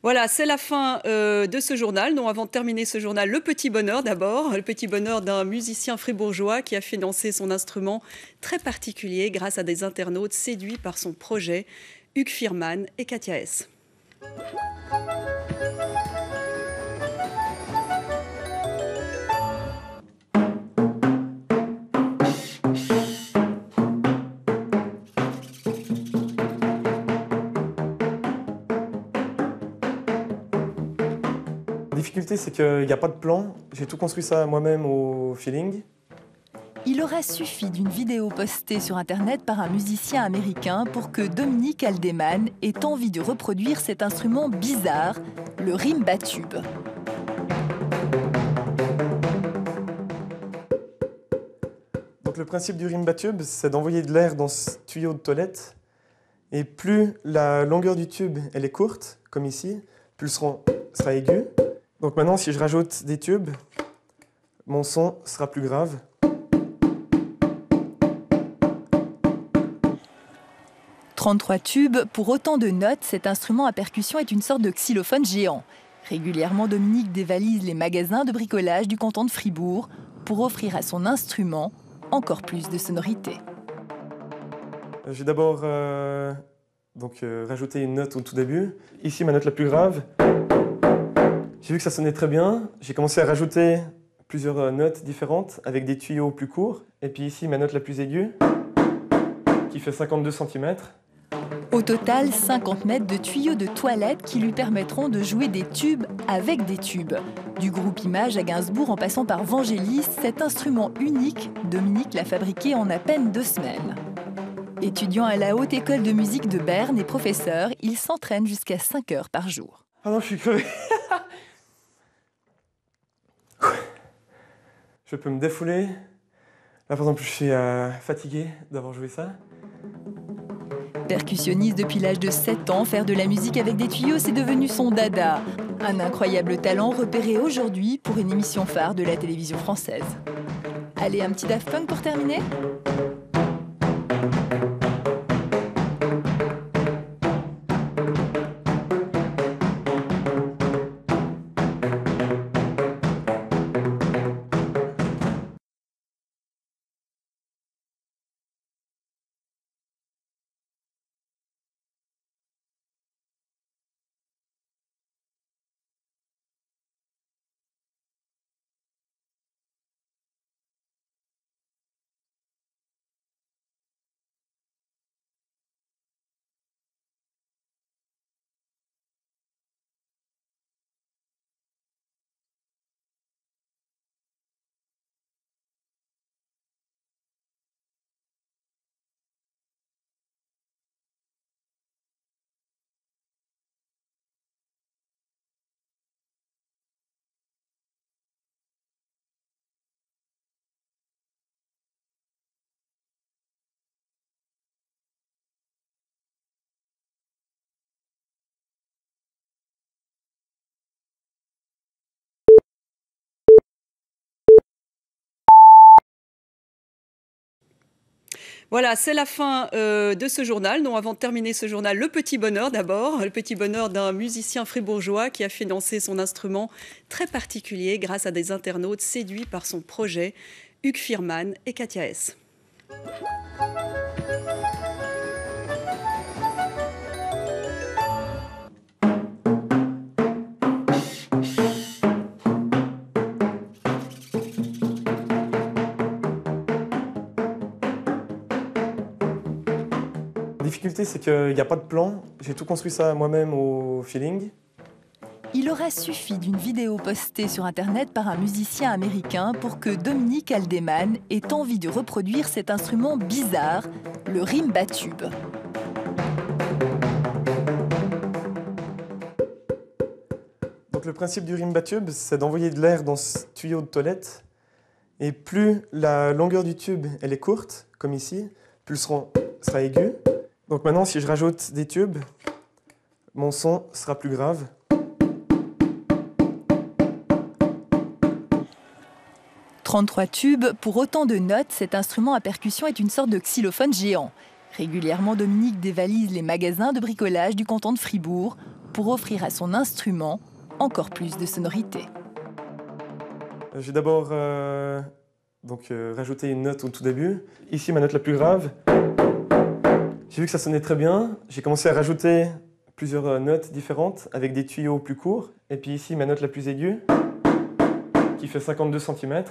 Voilà, c'est la fin de ce journal. Non, avant de terminer ce journal, le petit bonheur d'abord. Le petit bonheur d'un musicien fribourgeois qui a financé son instrument très particulier grâce à des internautes séduits par son projet. Hugues Firman et Katia S. La difficulté, c'est qu'il n'y a pas de plan. J'ai tout construit ça moi-même au feeling. Il aura suffi d'une vidéo postée sur Internet par un musicien américain pour que Dominique Haldeman ait envie de reproduire cet instrument bizarre, le rimba tube. Donc le principe du rimba tube, c'est d'envoyer de l'air dans ce tuyau de toilette. Et plus la longueur du tube elle est courte, comme ici, plus le son sera aigu. Donc maintenant, si je rajoute des tubes, mon son sera plus grave. « 33 tubes, pour autant de notes, cet instrument à percussion est une sorte de xylophone géant. Régulièrement, Dominique dévalise les magasins de bricolage du canton de Fribourg pour offrir à son instrument encore plus de sonorité. Je vais d'abord rajouter une note au tout début. Ici, ma note la plus grave. J'ai vu que ça sonnait très bien. J'ai commencé à rajouter plusieurs notes différentes avec des tuyaux plus courts. Et puis ici, ma note la plus aiguë, qui fait 52 cm. Au total, 50 mètres de tuyaux de toilette qui lui permettront de jouer des tubes avec des tubes. Du groupe Image à Gainsbourg en passant par Vangelis, cet instrument unique, Dominique l'a fabriqué en à peine 2 semaines. Étudiant à la Haute École de musique de Berne et professeur, il s'entraîne jusqu'à 5 heures par jour. Ah non, je suis crevé. Je peux me défouler. Là, par exemple, je suis fatigué d'avoir joué ça. Percussionniste depuis l'âge de 7 ans, faire de la musique avec des tuyaux, c'est devenu son dada. Un incroyable talent repéré aujourd'hui pour une émission phare de la télévision française. Allez, un petit Daft Punk pour terminer ? Voilà, c'est la fin de ce journal. Non, avant de terminer ce journal, le petit bonheur d'abord. Le petit bonheur d'un musicien fribourgeois qui a financé son instrument très particulier grâce à des internautes séduits par son projet. Hugues Firman et Katia S. La difficulté, c'est qu'il n'y a pas de plan. J'ai tout construit ça moi-même au feeling. Il aura suffi d'une vidéo postée sur Internet par un musicien américain pour que Dominique Haldeman ait envie de reproduire cet instrument bizarre, le rimba tube. Donc le principe du rimba tube, c'est d'envoyer de l'air dans ce tuyau de toilette. Et plus la longueur du tube elle est courte, comme ici, plus le son sera aigu. Donc maintenant, si je rajoute des tubes, mon son sera plus grave. « 33 tubes, pour autant de notes, cet instrument à percussion est une sorte de xylophone géant. Régulièrement, Dominique dévalise les magasins de bricolage du canton de Fribourg pour offrir à son instrument encore plus de sonorité. J'ai d'abord rajouté une note au tout début. Ici, ma note la plus grave. J'ai vu que ça sonnait très bien. J'ai commencé à rajouter plusieurs notes différentes avec des tuyaux plus courts. Et puis ici, ma note la plus aiguë, qui fait 52 cm.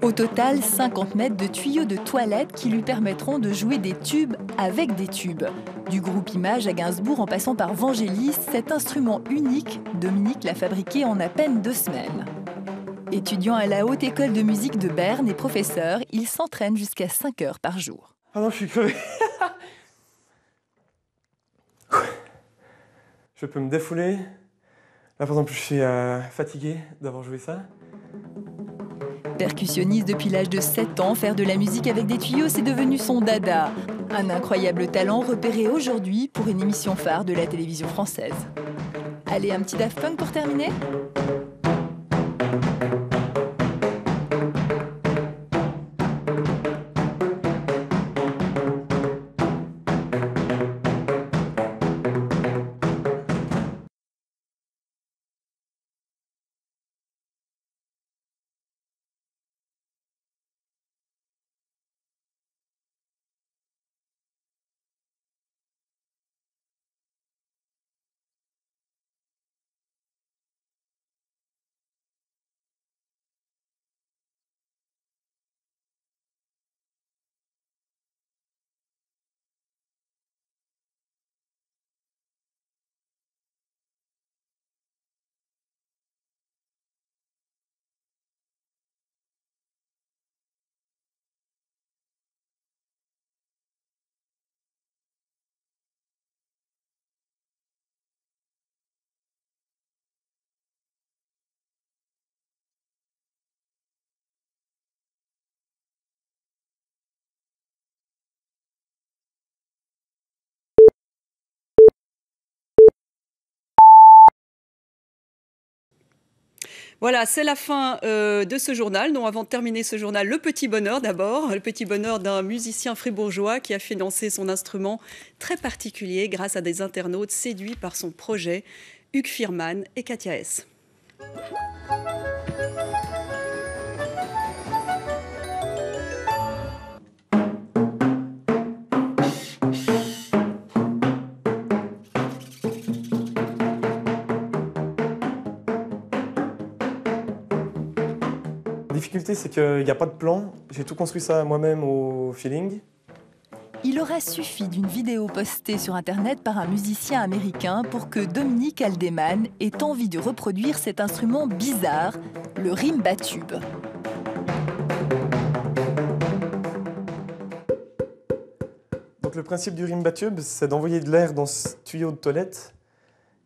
Au total, 50 mètres de tuyaux de toilette qui lui permettront de jouer des tubes avec des tubes. Du groupe Image à Gainsbourg en passant par Vangelis, cet instrument unique, Dominique l'a fabriqué en à peine 2 semaines. Étudiant à la Haute École de musique de Berne et professeur, il s'entraîne jusqu'à 5 heures par jour. Ah non, je suis crevé. Je peux me défouler. Là, par exemple, je suis fatigué d'avoir joué ça. Percussionniste depuis l'âge de 7 ans, faire de la musique avec des tuyaux, c'est devenu son dada. Un incroyable talent repéré aujourd'hui pour une émission phare de la télévision française. Allez, un petit Daft Punk pour terminer ? Voilà, c'est la fin de ce journal. Donc, avant de terminer ce journal, le petit bonheur d'abord. Le petit bonheur d'un musicien fribourgeois qui a fait danser son instrument très particulier grâce à des internautes séduits par son projet, Hugues Firman et Katia S. La difficulté, c'est qu'il n'y a pas de plan. J'ai tout construit ça moi-même au feeling. Il aura suffi d'une vidéo postée sur Internet par un musicien américain pour que Dominique Aldeman ait envie de reproduire cet instrument bizarre, le rimba tube. Donc le principe du rimba tube, c'est d'envoyer de l'air dans ce tuyau de toilette.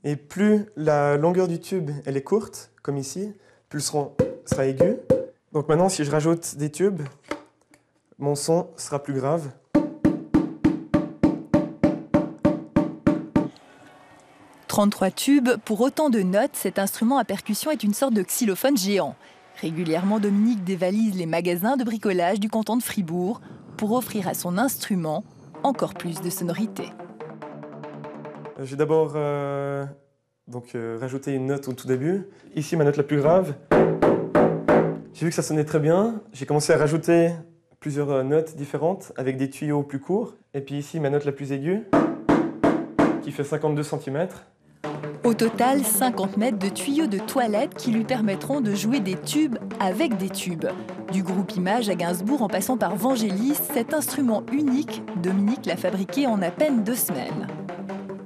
Et plus la longueur du tube elle est courte, comme ici, plus le son sera aigu. Donc maintenant, si je rajoute des tubes, mon son sera plus grave. « 33 tubes, pour autant de notes, cet instrument à percussion est une sorte de xylophone géant. Régulièrement, Dominique dévalise les magasins de bricolage du canton de Fribourg pour offrir à son instrument encore plus de sonorité. J'ai d'abord rajouté une note au tout début. Ici, ma note la plus grave. J'ai vu que ça sonnait très bien. J'ai commencé à rajouter plusieurs notes différentes avec des tuyaux plus courts. Et puis ici, ma note la plus aiguë, qui fait 52 cm. Au total, 50 mètres de tuyaux de toilette qui lui permettront de jouer des tubes avec des tubes. Du groupe Image à Gainsbourg en passant par Vangelis, cet instrument unique, Dominique l'a fabriqué en à peine 2 semaines.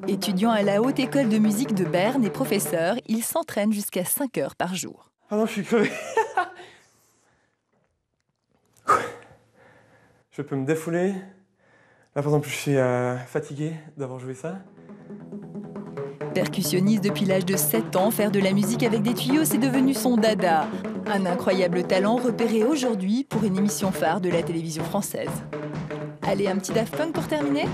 Étudiant à la Haute École de musique de Berne et professeur, il s'entraîne jusqu'à 5 heures par jour. Ah non, je suis crevé. Je peux me défouler. Là, par exemple, je suis fatigué d'avoir joué ça. Percussionniste depuis l'âge de 7 ans, faire de la musique avec des tuyaux, c'est devenu son dada. Un incroyable talent repéré aujourd'hui pour une émission phare de la télévision française. Allez, un petit Daft Punk pour terminer ?